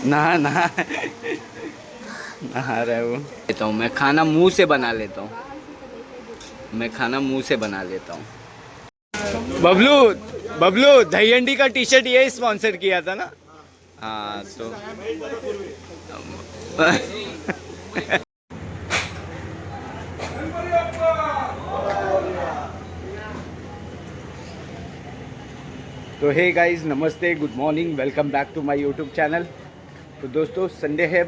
नहा नहा नहा रहे हो। लेता हूँ मैं खाना मुंह से बना लेता हूँ। मैं खाना मुंह से बना लेता हूँ। बबलू बबलू दहीहंडी का टी शर्ट ये स्पॉन्सर किया था ना। हाँ तो तो हे गाइस, नमस्ते, good morning, welcome back to my YouTube channel. तो दोस्तों संडे है,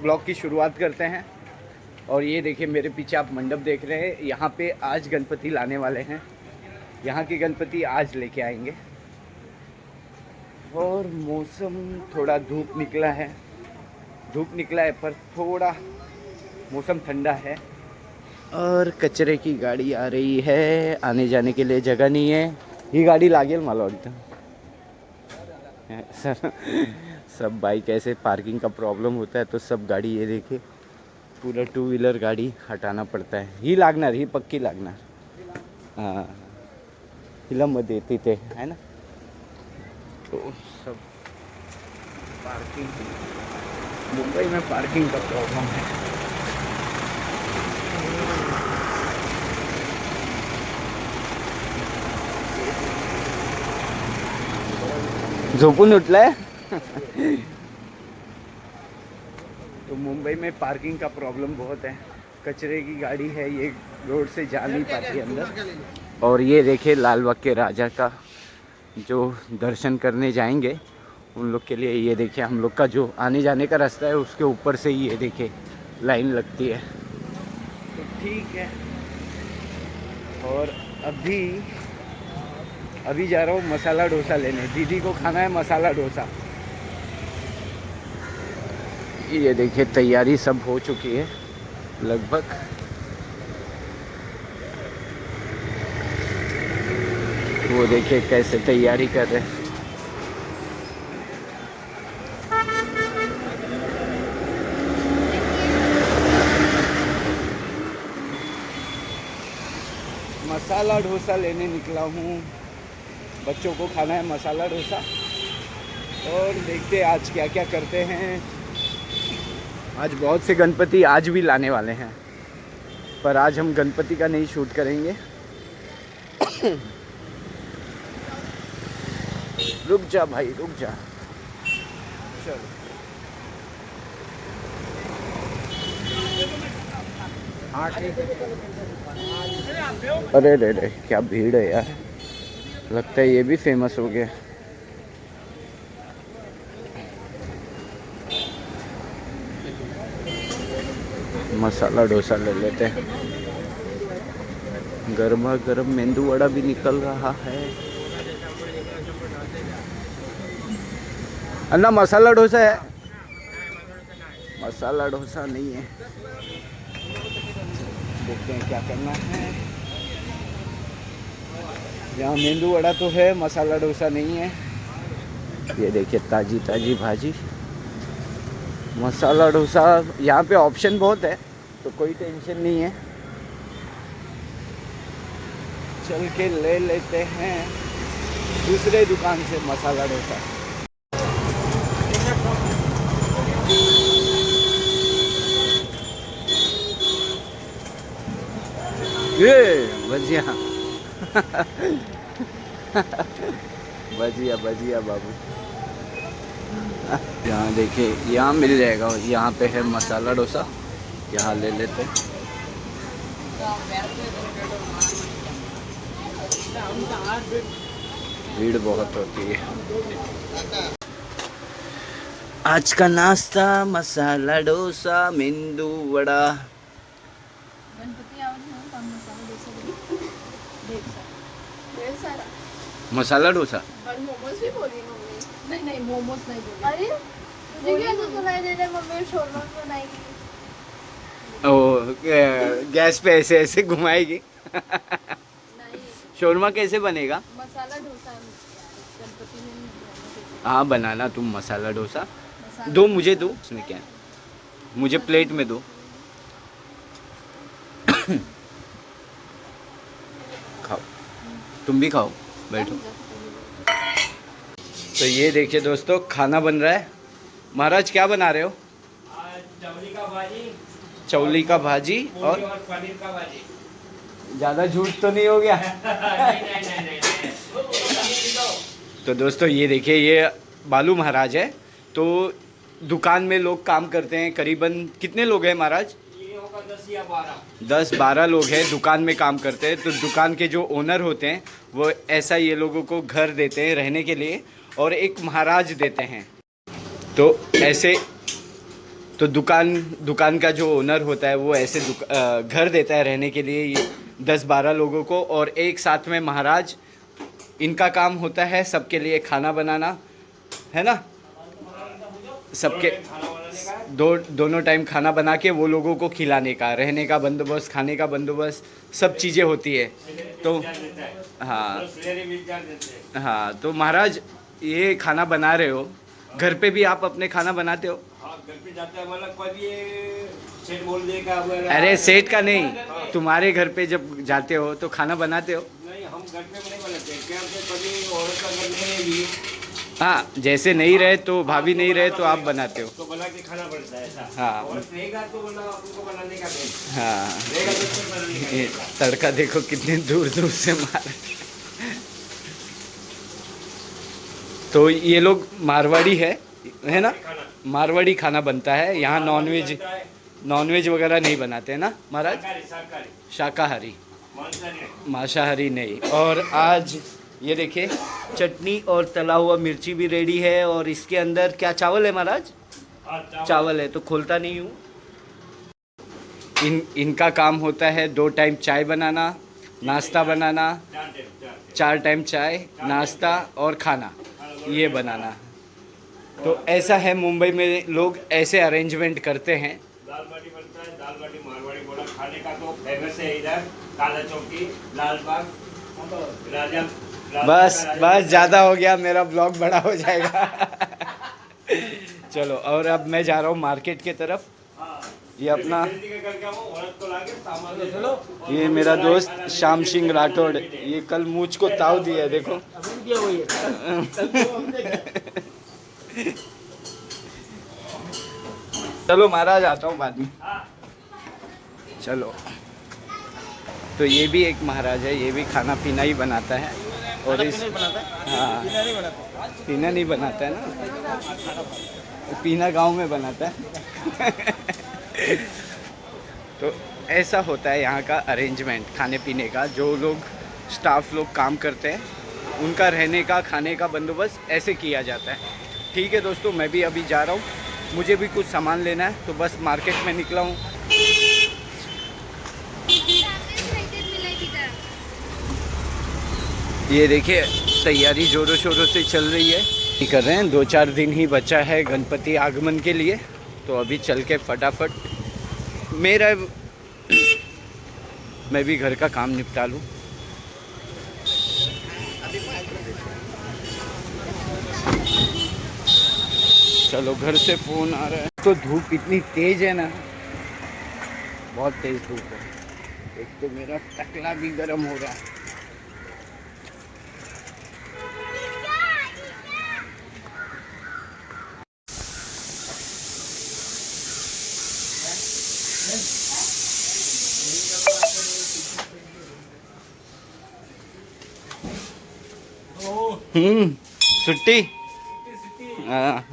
ब्लॉग की शुरुआत करते हैं। और ये देखिए मेरे पीछे आप मंडप देख रहे हैं, यहाँ पे आज गणपति लाने वाले हैं। यहाँ के गणपति आज लेके आएंगे। और मौसम थोड़ा धूप निकला है पर थोड़ा मौसम ठंडा है। और कचरे की गाड़ी आ रही है, आने जाने के लिए जगह नहीं है। ये गाड़ी लागेल मला सर सब बाइक ऐसे पार्किंग का प्रॉब्लम होता है तो सब गाड़ी ये देखिए पूरा 2 व्हीलर गाड़ी हटाना पड़ता है। ही लागणार, ही पक्की लागणार। हाँ फिल्ममध्ये तिथे है ना। तो सब पार्किंग, मुंबई में पार्किंग का प्रॉब्लम है। झोपून उठलाय। तो मुंबई में पार्किंग का प्रॉब्लम बहुत है। कचरे की गाड़ी है, ये रोड से जा नहीं पाती अंदर। और ये देखिए लालबाग के राजा का जो दर्शन करने जाएंगे उन लोग के लिए ये देखिए हम लोग का जो आने जाने का रास्ता है उसके ऊपर से ही ये देखिए लाइन लगती है। तो ठीक है। और अभी जा रहा हूँ मसाला डोसा लेने। दीदी को खाना है मसाला डोसा। ये देखिए तैयारी सब हो चुकी है लगभग। वो देखिए कैसे तैयारी कर रहे हैं। मसाला डोसा लेने निकला हूँ। बच्चों को खाना है मसाला डोसा। और देखते आज क्या क्या करते हैं। आज बहुत से गणपति आज भी लाने वाले हैं, पर आज हम गणपति का नहीं शूट करेंगे। रुक जा भाई, रुक जा। चलो अरे रे रे क्या भीड़ है यार। लगता है ये भी फेमस हो गया। मसाला डोसा ले लेते हैं। गर्मा गर्म मेंदू वड़ा भी निकल रहा है। अन्ना मसाला डोसा है? मसाला डोसा नहीं है। देखते हैं क्या करना है। यहाँ मेंदू वड़ा तो है, मसाला डोसा नहीं है। ये देखिए ताजी ताजी भाजी। मसाला डोसा यहाँ पे ऑप्शन बहुत है तो कोई टेंशन नहीं है। चल के ले लेते हैं दूसरे दुकान से मसाला डोसा। ये भजिया भजिया भजिया बाबू। यहाँ देखिए यहाँ मिल जाएगा। यहाँ पे है मसाला डोसा, यहाँ ले लेते हैं। भीड़ बहुत होती है। आज का नाश्ता मसाला डोसा मेंदू वड़ा। मसाला डोसा। मोमोज भी बोली मम्मी। नहीं मोमोज नहीं बोली। अरे मुझे क्या तो सुनाई दे रहा है मम्मी शोरमा बनाएगी। ओ गैस पे ऐसे ऐसे घुमाएगी। नहीं शोरमा कैसे बनेगा? मसाला डोसा गणपति में। हाँ बनाना तुम मसाला डोसा। दो मुझे दो, उसमें क्या है, मुझे प्लेट में दो। खाओ, तुम भी खाओ, बैठो। तो ये देखिए दोस्तों खाना बन रहा है महाराज क्या बना रहे हो? चवली का भाजी, चौली का भाजी और और पनीर का भाजी। ज़्यादा झूठ तो नहीं हो गया? नहीं। तो दोस्तों ये देखिए, ये बालू महाराज है। तो दुकान में लोग काम करते हैं, करीबन कितने लोग हैं महाराज? ये होगा 10 या 12। 10-12 लोग हैं दुकान में काम करते हैं। तो दुकान के जो ओनर होते हैं वो ऐसा ये लोगों को घर देते हैं रहने के लिए, और एक महाराज देते हैं। तो ऐसे तो दुकान का जो ओनर होता है वो ऐसे घर देता है रहने के लिए ये 10-12 लोगों को, और एक साथ में महाराज। इनका काम होता है सबके लिए खाना बनाना, है ना? सबके दोनों टाइम खाना बना के वो लोगों को खिलाने का, रहने का बंदोबस्त, खाने का बंदोबस्त, सब चीज़ें होती है। तो हाँ हाँ, तो महाराज ये खाना बना रहे हो, घर पे भी आप अपने खाना बनाते हो? हाँ, घर पे जाता है, मतलब कोई भी सेठ बोल देगा। अरे सेठ का नहीं, तुम्हारे घर पे जब जाते हो तो खाना बनाते हो? नहीं, हम घर पे नहीं बनाते, क्या कभी औरत का घर नहीं है भी। हाँ, जैसे नहीं रहे तो भाभी नहीं रहे तो आप बनाते हो? तो बना के खाना पड़ता है ऐसा। हाँ। और रहेगा तो बना आपको बनाने का नहीं। हाँ, रहेगा तो फिर बनाने का ये नहीं। तड़का देखो कितने दूर दूर से मार। तो ये लोग मारवाड़ी है ना? खाना मारवाड़ी खाना बनता है यहाँ। बनता है। नॉनवेज वगैरह नहीं बनाते हैं ना महाराज? शाकाहारी शाकाहारी, मांसाहारी। मांसाहारी नहीं। और आज ये देखिए चटनी और तला हुआ मिर्ची भी रेडी है। और इसके अंदर क्या चावल है महाराज? हाँ, चावल है। तो खोलता नहीं हूँ। इनका काम होता है 2 टाइम चाय बनाना, नाश्ता बनाना, 4 टाइम चाय, नाश्ता और खाना ये बनाना। तो ऐसा है, मुंबई में लोग ऐसे अरेंजमेंट करते हैं। दाल बाटी बनता है, दाल बाटी मारवाड़ी बोला खाने का तो फेमस है इधर। काला चौकी, लाल बाग, राजा। बस ज़्यादा हो गया, मेरा ब्लॉग बड़ा हो जाएगा। चलो, और अब मैं जा रहा हूँ मार्केट की तरफ। ये अपना, ये मेरा दोस्त श्याम सिंह राठौड़, ये कल मूछ को ताव दिया, देखो। चलो महाराज, आता हूँ बाद में। चलो, तो ये भी एक महाराज है, ये भी खाना पीना ही बनाता है। और इस हाँ, पीना नहीं बनाता है ना, पीना गांव में बनाता है। तो ऐसा होता है यहाँ का अरेंजमेंट खाने पीने का। जो लोग स्टाफ लोग काम करते हैं उनका रहने का, खाने का बंदोबस्त ऐसे किया जाता है। ठीक है दोस्तों, मैं भी अभी जा रहा हूँ, मुझे भी कुछ सामान लेना है, तो बस मार्केट में निकला हूँ। ये देखिए तैयारी जोरों शोरों से चल रही है, ये कर रहे हैं। 2-4 दिन ही बचा है गणपति आगमन के लिए, तो अभी चल के फटाफट मैं भी घर का काम निपटा लूँ। चलो, घर से फ़ोन आ रहा है। तो धूप इतनी तेज़ है ना, बहुत तेज़ धूप है। एक तो मेरा टकला भी गर्म हो रहा है। छुट्टी। हाँ,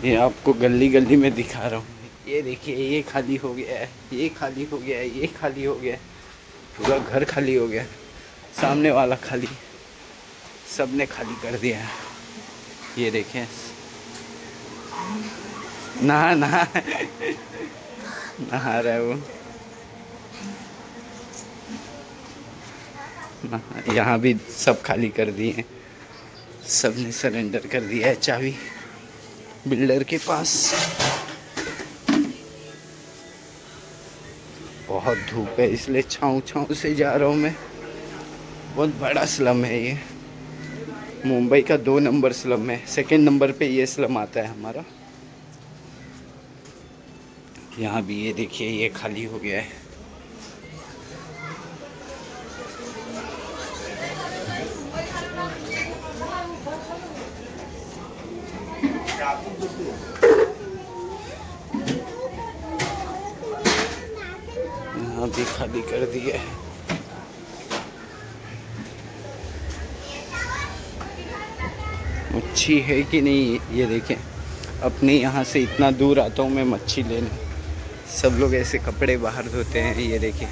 ये आपको गली गली में दिखा रहा हूँ। ये देखिए, ये खाली हो गया है, ये खाली हो गया है, ये खाली हो गया है, पूरा घर खाली हो गया, सामने वाला खाली, सब ने खाली कर दिया है। ये देखें, नहा रहा है वो। यहाँ भी सब खाली कर दिए हैं, सब ने सरेंडर कर दिया है चाबी बिल्डर के पास। बहुत धूप है इसलिए छाँव छाँव से जा रहा हूँ मैं। बहुत बड़ा स्लम है ये, मुंबई का 2 नंबर स्लम है। सेकंड नंबर पे ये स्लम आता है हमारा। यहाँ भी ये देखिए ये खाली हो गया है। यहाँ भी खाली कर दिया है। मच्छी है कि नहीं ये देखें। अपने यहाँ से इतना दूर आता हूँ मैं मच्छी लेने, सब लोग ऐसे कपड़े बाहर धोते हैं। ये देखिए,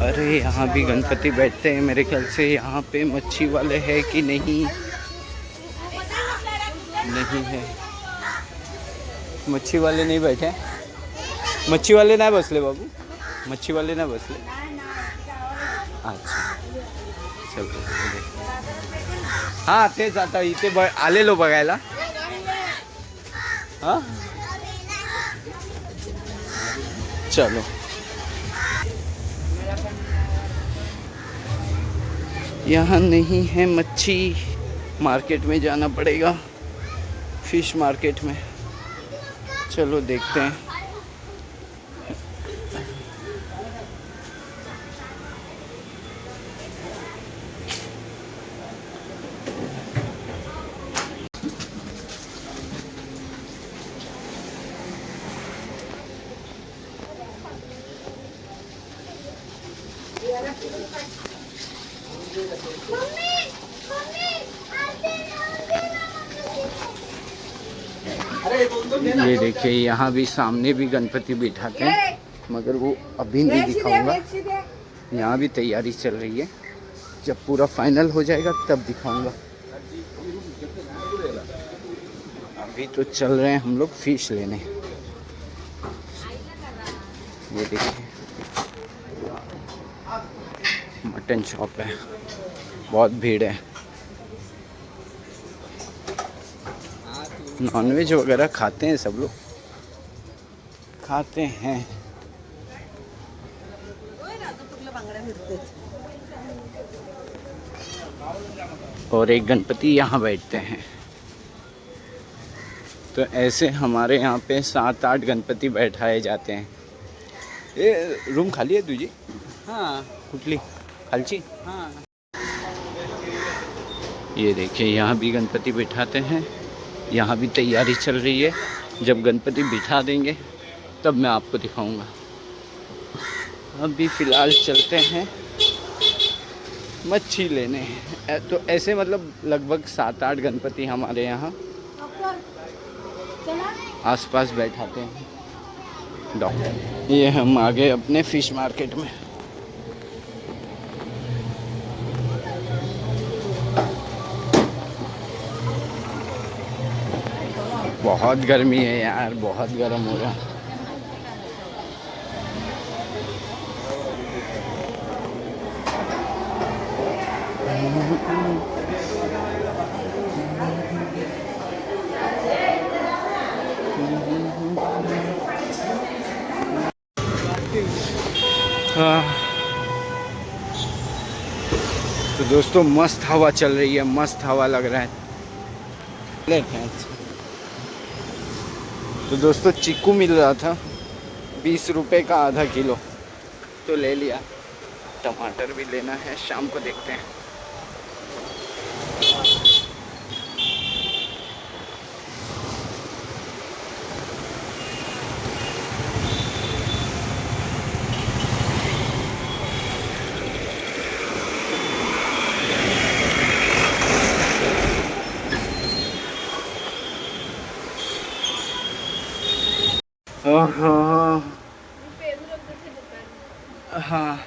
अरे यहाँ भी गणपति बैठते हैं मेरे ख्याल से। यहाँ पे मच्छी वाले हैं कि नहीं, नहीं है, मच्छी वाले नहीं बैठे। मच्छी वाले ना बसले बाबू, मच्छी वाले ना बसले। अच्छा चलो, हां तेच आता इथे आलेलो बघायला। हां चलो, यहाँ नहीं है मच्छी, मार्केट में जाना पड़ेगा, फिश मार्केट में। चलो देखते हैं। ये देखिए यहाँ भी सामने भी गणपति बिठाते हैं, मगर वो अभी नहीं दिखाऊंगा। यहाँ भी तैयारी चल रही है, जब पूरा फाइनल हो जाएगा तब दिखाऊंगा। अभी तो चल रहे हैं हम लोग फिश लेने। ये देखिए मटन शॉप है, बहुत भीड़ है। नॉनवेज वगैरह खाते हैं, सब लोग खाते हैं। और एक गणपति यहाँ बैठते हैं। तो ऐसे हमारे यहाँ पे 7-8 गणपति बैठाए जाते हैं। ये रूम खाली है तुझी? हाँ कुठली खालची? हाँ। ये देखिए यहाँ भी गणपति बिठाते हैं। यहाँ भी तैयारी चल रही है, जब गणपति बिठा देंगे तब मैं आपको दिखाऊंगा। अभी फ़िलहाल चलते हैं मच्छी लेने। तो ऐसे मतलब लगभग 7-8 गणपति हमारे यहाँ आसपास बैठाते हैं। ये हम आ गए अपने फिश मार्केट में। बहुत गर्मी है यार, बहुत गर्म हो रहा है। तो दोस्तों मस्त हवा चल रही है, मस्त हवा लग रहा है। लेते हैं। तो दोस्तों चीकू मिल रहा था 20 रुपए का आधा किलो, तो ले लिया। टमाटर भी लेना है, शाम को देखते हैं। हाँ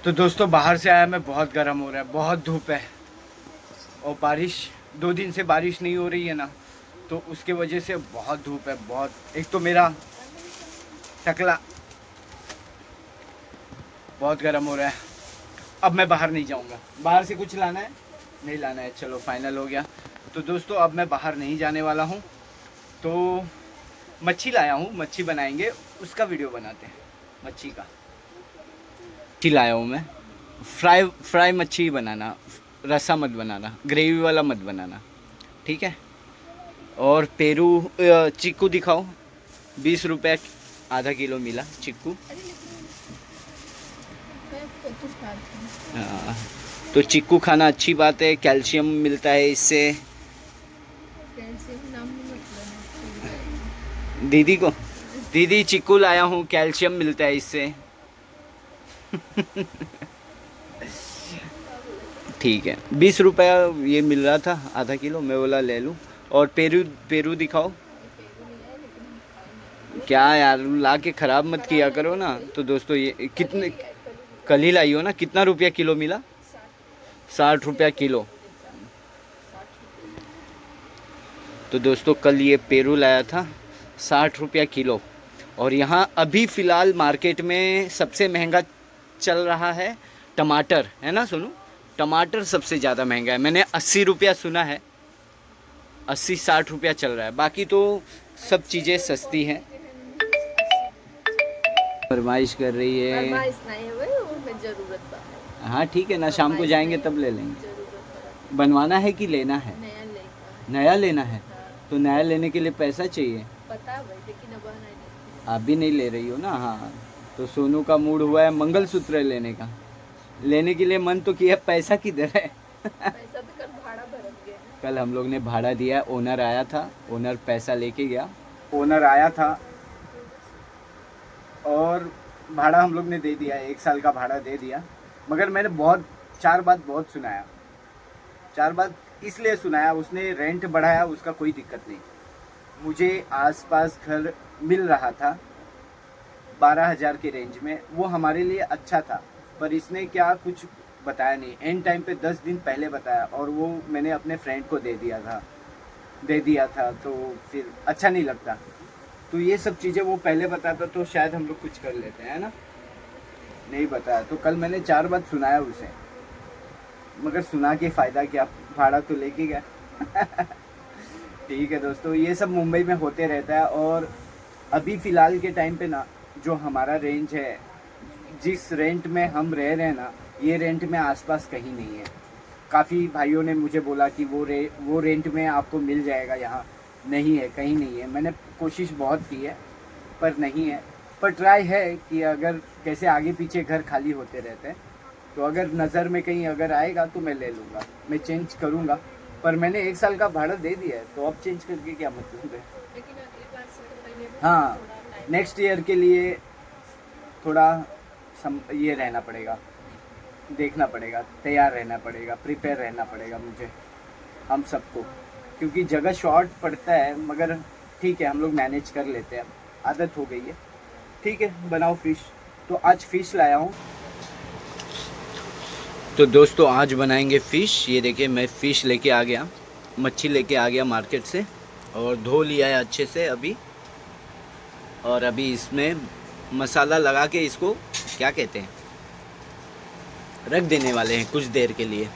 तो दोस्तों बाहर से आया मैं, बहुत गर्म हो रहा है, बहुत धूप है। और बारिश 2 दिन से बारिश नहीं हो रही है ना, तो उसके वजह से बहुत धूप है, बहुत। एक तो मेरा टकला बहुत गर्म हो रहा है। अब मैं बाहर नहीं जाऊंगा। बाहर से कुछ लाना है? नहीं लाना है। चलो फाइनल हो गया। तो दोस्तों अब मैं बाहर नहीं जाने वाला हूँ। तो मच्छी लाया हूँ, मच्छी बनाएंगे, उसका वीडियो बनाते हैं। मच्छी लाया हूँ मैं, फ्राई मच्छी बनाना, रसा मत बनाना, ग्रेवी वाला मत बनाना, ठीक है। और पेरू चीकू दिखाओ, 20 रुपये आधा किलो मिला चीकू। हाँ, तो चीकू खाना अच्छी बात है, कैल्शियम मिलता है इससे। दीदी चीकू लाया हूँ, कैल्शियम मिलता है इससे। ठीक है, 20 रुपया ये मिल रहा था आधा किलो, मैं बोला ले लूँ। और पेरू दिखाओ। क्या यार, ला के ख़राब मत किया करो ना। तो दोस्तों ये कितने, कल ही लाई हो ना, कितना रुपया किलो मिला? 60 रुपया किलो। तो दोस्तों कल ये पेरू लाया था 60 रुपया किलो। और यहाँ अभी फ़िलहाल मार्केट में सबसे महंगा चल रहा है टमाटर, है ना सोनू? टमाटर सबसे ज़्यादा महंगा है। मैंने 80 रुपया सुना है, 80-60 रुपया चल रहा है। बाकी तो सब चीज़ें सस्ती हैं। फरमाइश कर रही है। हाँ ठीक है ना, शाम को जाएंगे तब ले लेंगे। बनवाना है कि लेना है? नया लेना है। तो नया लेने के लिए पैसा चाहिए। पता भाई, लेकिन अब आप भी नहीं ले रही हो ना। हाँ, तो सोनू का मूड हुआ है मंगलसूत्र लेने का। लेने के लिए मन तो किया, पैसा किधर है? पैसा तो कल भाड़ा भर गया। कल हम लोग ने भाड़ा दिया, ओनर आया था, ओनर पैसा लेके गया। ओनर आया था और भाड़ा हम लोग ने दे दिया, 1 साल का भाड़ा दे दिया। मगर मैंने चार बात बहुत सुनाया। 4 बात इसलिए सुनाया, उसने रेंट बढ़ाया, उसका कोई दिक्कत नहीं। मुझे आसपास घर मिल रहा था 12,000 के रेंज में, वो हमारे लिए अच्छा था। पर इसने क्या कुछ बताया नहीं, एंड टाइम पे 10 दिन पहले बताया, और वो मैंने अपने फ्रेंड को दे दिया था। तो फिर अच्छा नहीं लगता। तो ये सब चीज़ें वो पहले बताता तो शायद हम लोग कुछ कर लेते हैं ना। नहीं बताया तो कल मैंने 4 बात सुनाया उसे, मगर सुना के फ़ायदा क्या, भाड़ा तो लेके गया। ठीक है दोस्तों, ये सब मुंबई में होते रहता है। और अभी फ़िलहाल के टाइम पे ना, जो हमारा रेंज है, जिस रेंट में हम रह रहे हैं ना, ये रेंट में आसपास कहीं नहीं है। काफ़ी भाइयों ने मुझे बोला कि वो रेंट में आपको मिल जाएगा, यहाँ नहीं है, कहीं नहीं है। मैंने कोशिश बहुत की है पर नहीं है। पर ट्राई है कि अगर कैसे आगे पीछे घर खाली होते रहते हैं, तो अगर नज़र में कहीं अगर आएगा तो मैं ले लूँगा, मैं चेंज करूँगा। पर मैंने 1 साल का भाड़ा दे दिया है, तो अब चेंज करके क्या मतलब है? हाँ, नेक्स्ट ईयर के लिए थोड़ा ये रहना पड़ेगा, देखना पड़ेगा, तैयार रहना पड़ेगा, प्रिपेयर रहना पड़ेगा मुझे, हम सबको। क्योंकि जगह शॉर्ट पड़ता है, मगर ठीक है, हम लोग मैनेज कर लेते हैं, आदत हो गई है। ठीक है, बनाओ फिश। तो आज फिश लाया हूँ। तो दोस्तों आज बनाएंगे फ़िश। ये देखिए, मैं फ़िश लेके आ गया, मच्छी लेके आ गया मार्केट से, और धो लिया है अच्छे से अभी। और अभी इसमें मसाला लगा के इसको क्या कहते हैं, रख देने वाले हैं कुछ देर के लिए,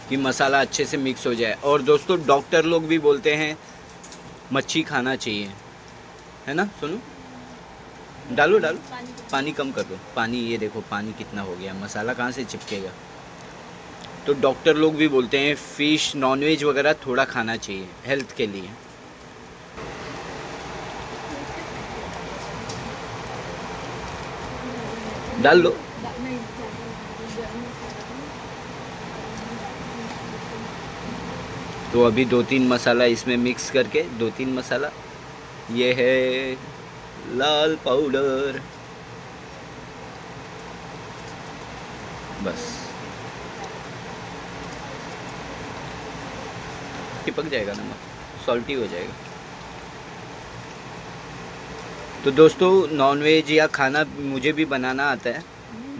कि मसाला अच्छे से मिक्स हो जाए। और दोस्तों डॉक्टर लोग भी बोलते हैं मच्छी खाना चाहिए, है ना सोनू? डालो पानी कम कर दो, पानी ये देखो पानी कितना हो गया, मसाला कहाँ से चिपकेगा। तो डॉक्टर लोग भी बोलते हैं फ़िश, नॉनवेज वगैरह थोड़ा खाना चाहिए हेल्थ के लिए। डाल लो। तो अभी 2-3 मसाला इसमें मिक्स करके, 2-3 मसाला, ये है लाल पाउडर, बस चिपक जाएगा, नमक सॉल्टी हो जाएगा। तो दोस्तों नॉनवेज या खाना मुझे भी बनाना आता है,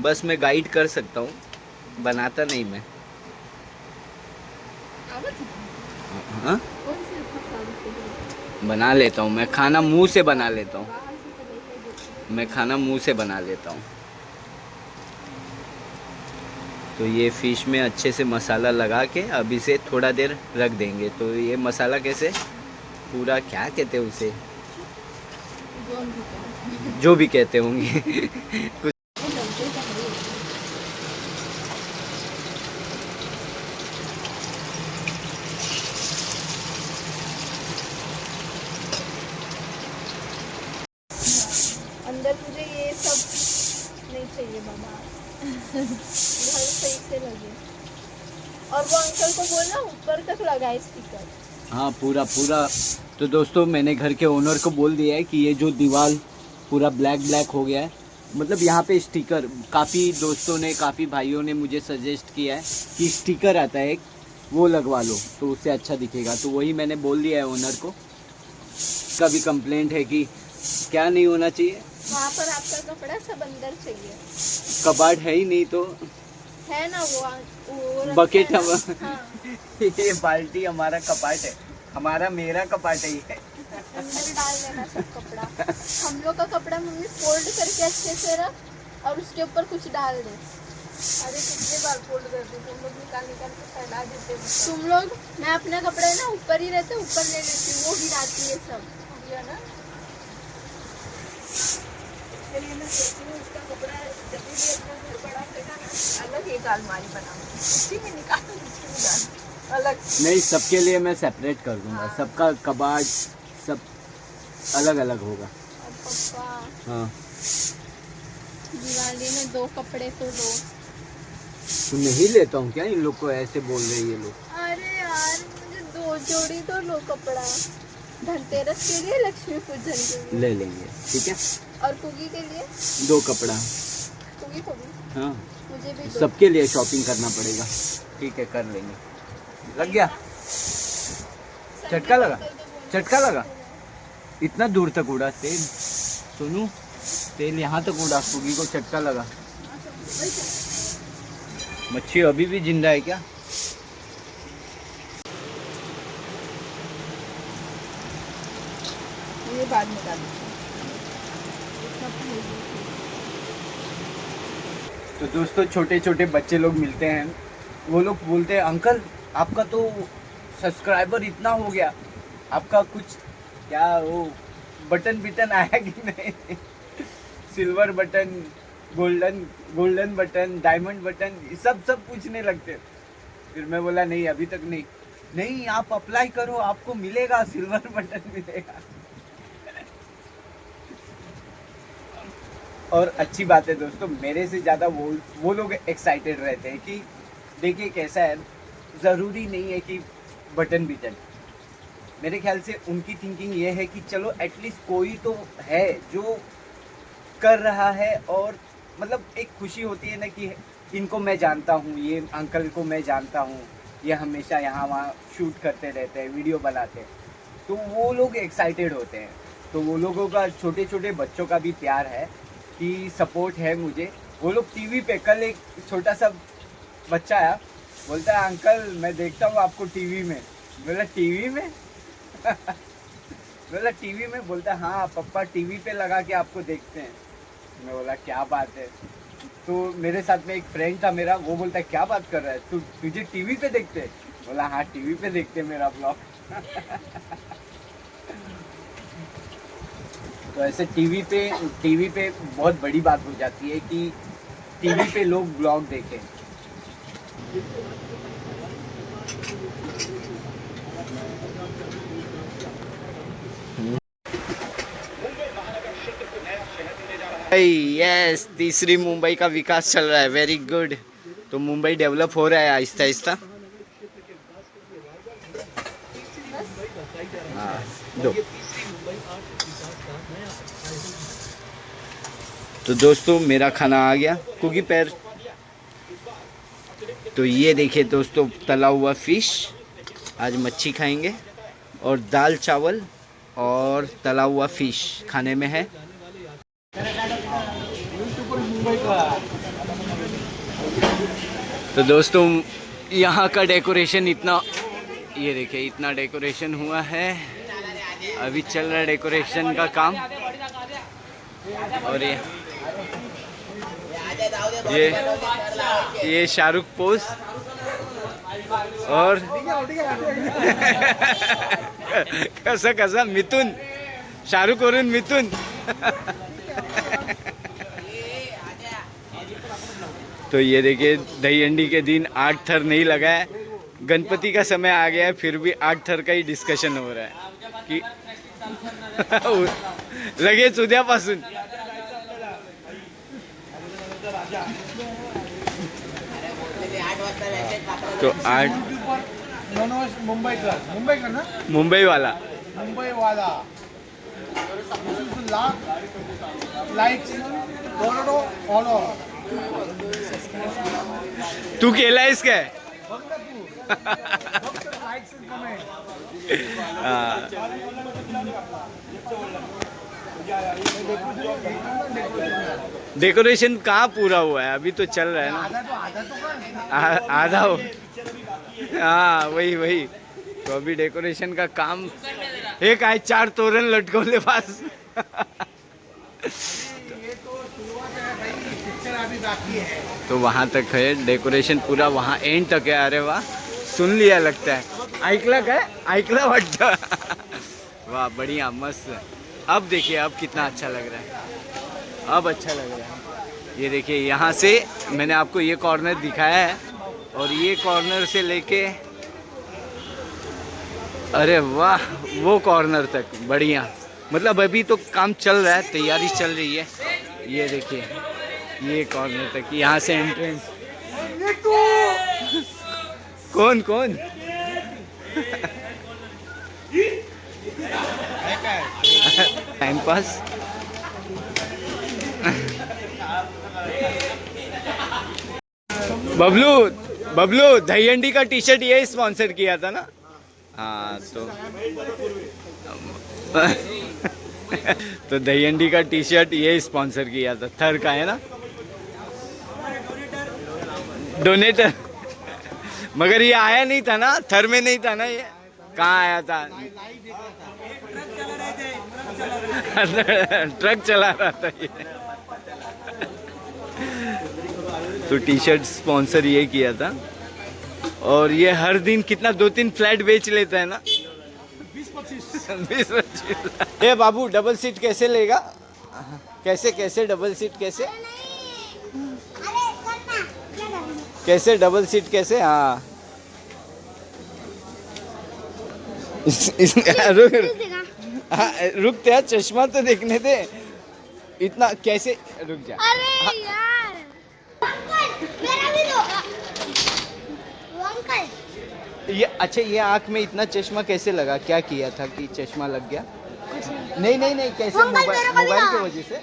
बस मैं गाइड कर सकता हूँ, बनाता नहीं मैं। हाँ बना लेता हूँ मैं, खाना मुंह से बना लेता हूँ मैं, खाना मुंह से बना लेता हूँ। तो ये फ़िश में अच्छे से मसाला लगा के अब इसे थोड़ा देर रख देंगे। तो ये मसाला कैसे पूरा, क्या कहते हैं उसे, जो भी कहते होंगे कुछ। अंदर मुझे ये सब नहीं चाहिए बाबा। घर सही से लगे। और वो अंकल को बोलना ऊपर तक लगाए स्पीकर। हाँ पूरा पूरा। तो दोस्तों मैंने घर के ओनर को बोल दिया है कि ये जो दीवार पूरा ब्लैक ब्लैक हो गया है, मतलब यहाँ पे स्टिकर, काफ़ी दोस्तों ने काफ़ी भाइयों ने मुझे सजेस्ट किया है कि स्टिकर आता है एक, वो लगवा लो तो उससे अच्छा दिखेगा। तो वही मैंने बोल दिया है ओनर को। का भी कंप्लेंट है कि क्या नहीं होना चाहिए, वहाँ पर आपका कपड़ा सब अंदर चाहिए। कबाड़ है ही नहीं तो है ना वो रखा बकेट है हम ना? हाँ। ये बाल्टी हमारा कपाट है, हमारा मेरा कपाट है ये। अंदर डाल देना सब कपड़ा। हम लोग का कपड़ा मम्मी फोल्ड करके अच्छे से रख और उसके ऊपर कुछ डाल दे। अरे कितने बार फोल्ड करते तुम लोग, निकाल निकाल के फैला देते हो। तुम लोग, मैं अपने कपड़े ना ऊपर ही रहते, ऊपर ले लेती हूँ, वो गिराती है सब। है ना, इसके लिए मैं सोचती हूँ इसका कपड़ा जब भी अपना घर बड़ा होगा ना, अलग एक अलमारी बनाऊंगी, उसी में निकाल उसी में डाल अलग। नहीं, सबके लिए मैं सेपरेट कर दूंगा। हाँ। सबका कबाड़ सब अलग अलग होगा। और पापा हाँ दिवाली में 2 कपड़े तो दो। तो नहीं लेता हूँ क्या? इन लोग को ऐसे बोल रहे ये लोग। अरे यार मुझे 2 जोड़ी तो लो कपड़ा, धनतेरस के लिए, लक्ष्मी पूजन के लिए। ले लेंगे, ठीक है। और कुगी के लिए 2 कपड़ा। कुगी को भी हाँ मुझे भी 2। सबके लिए शॉपिंग करना पड़ेगा, ठीक है कर लेंगे। लग गया, चटका लगा, चटका लगा। इतना दूर तक उड़ा तेल, सुनू तेल यहाँ तक उड़ा, कुगी को चटका लगा। मच्छी अभी भी जिंदा है क्या? ये बाद में डाल। तो दोस्तों छोटे छोटे बच्चे लोग मिलते हैं, वो लोग बोलते हैं अंकल आपका तो सब्सक्राइबर इतना हो गया, आपका कुछ क्या वो बटन बिटन आया कि नहीं? Silver button, golden button, diamond button, सब पूछने लगते। फिर मैं बोला नहीं अभी तक नहीं। नहीं आप अप्लाई करो, आपको मिलेगा, सिल्वर बटन मिलेगा। और अच्छी बात है दोस्तों, मेरे से ज़्यादा वो लोग एक्साइटेड रहते हैं कि देखिए कैसा है, ज़रूरी नहीं है कि बटन बिटन। मेरे ख्याल से उनकी थिंकिंग ये है कि चलो एटलीस्ट कोई तो है जो कर रहा है, और मतलब एक खुशी होती है ना कि इनको मैं जानता हूँ, ये अंकल को मैं जानता हूँ, ये हमेशा यहाँ वहाँ शूट करते रहते हैं, वीडियो बनाते हैं, तो वो लोग एक्साइटेड होते हैं। तो वो लोगों का, छोटे छोटे बच्चों का भी प्यार है कि सपोर्ट है मुझे। वो लोग टीवी पे, कल एक छोटा सा बच्चा आया, बोलता है अंकल मैं देखता हूँ आपको टीवी में। बोला टीवी में? बोला टीवी में? बोलता हाँ पापा टीवी पे लगा के आपको देखते हैं। मैं बोला क्या बात है। तो मेरे साथ में एक फ्रेंड था मेरा, वो बोलता है क्या बात कर रहा है, तुझे टीवी पे देखते हैं? बोला हाँ टीवी पे देखते मेरा ब्लॉग। तो ऐसे टीवी पे बहुत बड़ी बात हो जाती है कि टीवी पे लोग ब्लॉग देखें। यस, तीसरी मुंबई का विकास चल रहा है, वेरी गुड। तो मुंबई डेवलप हो रहा है आहिस्ता आहिस्ता। हाँ दो। तो दोस्तों मेरा खाना आ गया, कुकी पैर। तो ये देखिए दोस्तों, तला हुआ फिश, आज मच्छी खाएंगे, और दाल चावल और तला हुआ फिश खाने में है। तो दोस्तों यहाँ का डेकोरेशन इतना, ये देखिए इतना डेकोरेशन हुआ है, अभी चल रहा है डेकोरेशन का काम। और ये शाहरुख पोज और कसा मिथुन, शाहरुख और मिथुन। तो ये देखिए दही हंडी के दिन 8 थर नहीं लगा है, गणपति का समय आ गया है फिर भी 8 थर का ही डिस्कशन हो रहा है कि लगेच उद्यापासून। तो 8 मुंबई का ना मुंबई वाला मुंबई वाला लाइक्स फॉलो तू केलायस काय? फक्त लाइक्स कमेंट हाँ। डेकोरेशन कहाँ पूरा हुआ है, अभी तो चल रहा है ना। आधा तो कर आधा हो, हाँ वही वही। तो अभी डेकोरेशन का काम हे काय 4 तोरण लटकवले पास। ये तो शुरुआत है भाई, पिक्चर अभी बाकी है। तो वहाँ तक है डेकोरेशन पूरा, वहाँ एंड तक है। अरे वाह, सुन लिया लगता है, ऐकलं काय? ऐकलं वाटतं। वाह बढ़िया मस्त। अब देखिए अब कितना अच्छा लग रहा है, अब अच्छा लग रहा है। ये देखिए यहाँ से मैंने आपको ये कॉर्नर दिखाया है और ये कॉर्नर से लेके अरे वाह वो कॉर्नर तक बढ़िया। मतलब अभी तो काम चल रहा है, तैयारी चल रही है। ये देखिए ये कॉर्नर तक, यहाँ से एंट्रेंस। कौन कौन? Time pass. बबलू बबलू दही हंडी का टी शर्ट ये स्पॉन्सर किया था ना। हाँ तो दही हंडी का टी शर्ट ये स्पॉन्सर किया था, थर का है ना, डोनेटर। मगर ये आया नहीं था ना, थर में नहीं था ना, ये कहाँ आया था? ट्रक चला रहा था ये। तो टी शर्ट स्पॉन्सर ये किया था। और ये हर दिन कितना 2-3 फ्लैट बेच लेता है ना, 20-25। ये बाबू डबल सीट कैसे लेगा? कैसे कैसे डबल सीट कैसे कैसे डबल सीट कैसे? हाँ रुक तेरा चश्मा तो देखने दे, इतना कैसे? रुक जा। अरे यार मेरा भी दो अंकल। ये अच्छा, ये आँख में इतना चश्मा कैसे लगा? क्या किया था कि चश्मा लग गया? नहीं नहीं नहीं, कैसे? मोबाइल की वजह से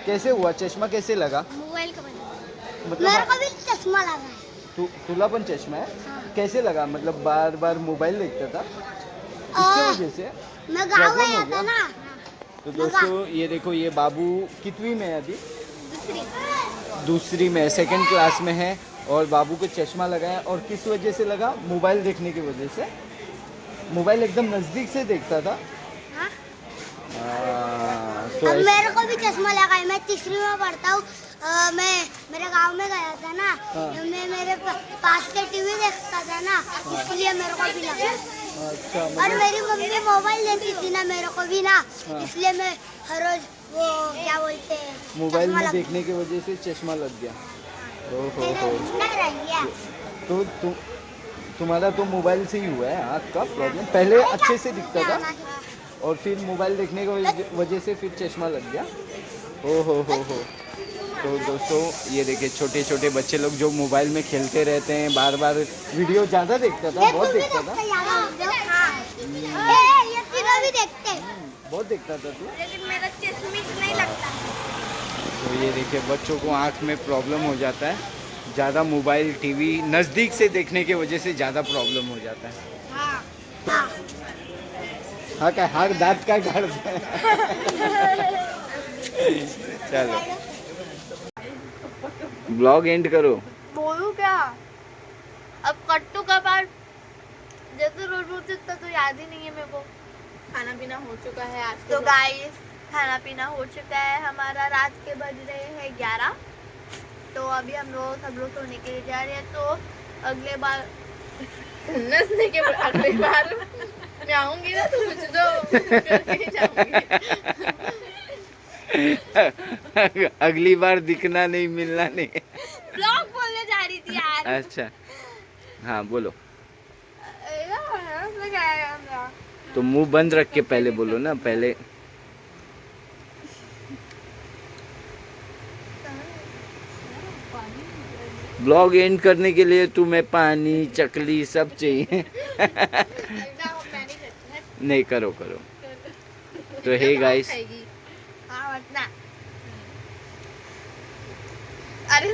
कैसे हुआ? चश्मा कैसे लगा? मोबाइल का बना, मतलब मेरे को भी चश्मा लगा है। तुला पण चश्मा है? हाँ। कैसे लगा? मतलब बार बार मोबाइल देखता था इसकी वजह से मैं गाँव प्रॉब्लम गया हो था गया? ना। तो दोस्तों ये देखो, ये बाबू कितवीं में है अभी? दूसरी में, 2nd क्लास में है। और बाबू को चश्मा लगा है, और किस वजह से लगा? मोबाइल देखने की वजह से। मोबाइल एकदम नज़दीक से देखता था। हाँ? तो अब मेरे को भी चश्मा लगा है, मैं 3री में पढ़ता हूँ। मैं मेरे गांव में गया था ना, मैं मेरे पास से टीवी देखता था ना, इसलिए मेरे को भी लगा। अच्छा, और मेरी मम्मी मोबाइल देती थी ना मेरे को भी ना, इसलिए मैं हर रोज वो क्या बोलते हैं, मोबाइल चश्मा में लग- देखने की वजह से चश्मा लग गया। ओहो हो। लग रही है। तो तुम्हारा तो मोबाइल से ही हुआ है आँख का प्रॉब्लम? पहले अच्छे से दिखता था और फिर मोबाइल देखने की वजह से फिर चश्मा लग गया। हो। तो दोस्तों ये देखिए छोटे छोटे बच्चे लोग जो मोबाइल में खेलते रहते हैं, बार बार वीडियो ज़्यादा देखता था, बहुत देखता था। ये तीनों भी देखते हैं, बहुत देखता था तू। लेकिन मेरा चश्मे से नहीं लगता। तो ये देखिए बच्चों को आँख में प्रॉब्लम हो जाता है, ज़्यादा मोबाइल टीवी नज़दीक से देखने की वजह से ज़्यादा प्रॉब्लम हो जाता है। हाँ हाँ क्या? हाँ दांत का काढते हैं। चलो ब्लॉग एंड करो। बोलूं क्या? अब कट्टू का पार्ट जैसे रोज रोज इतना तो याद ही नहीं है मेरे को। खाना पीना हो चुका है आज तो गाइस खाना पीना हो चुका है हमारा, रात के बज रहे हैं 11। तो अभी हम लोग सब लोग सोने के लिए जा रहे हैं। तो अगले बार नसने के अगली बार मैं आऊंगी ना तो कुछ तो करके ही जाऊंगी। अगली बार दिखना नहीं, मिलना नहीं। ब्लॉग बोलने जा रही थी यार। अच्छा हाँ बोलो। तो मुंह बंद रख के पहले बोलो ना, पहले ब्लॉग एंड करने के लिए तुम्हें पानी चकली सब चाहिए। नहीं करो करो। तो हे गाइस, अरे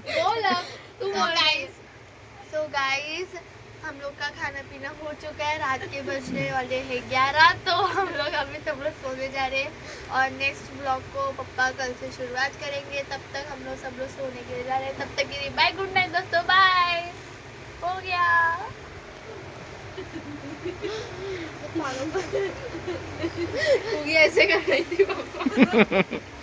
बोल अब, तू बोल। सो गाइस हम लोग का खाना पीना हो चुका है, रात के बजने वाले हैं 11, तो हम लोग अभी सब लोग सोने जा रहे हैं और नेक्स्ट ब्लॉग को पप्पा कल से शुरुआत करेंगे। तब तक हम लोग सब लोग सोने के लिए जा रहे हैं। तब तक के लिए बाय, गुड नाइट दोस्तों, बाय। हो गया। हो गया, ऐसे कर रही थी पापा।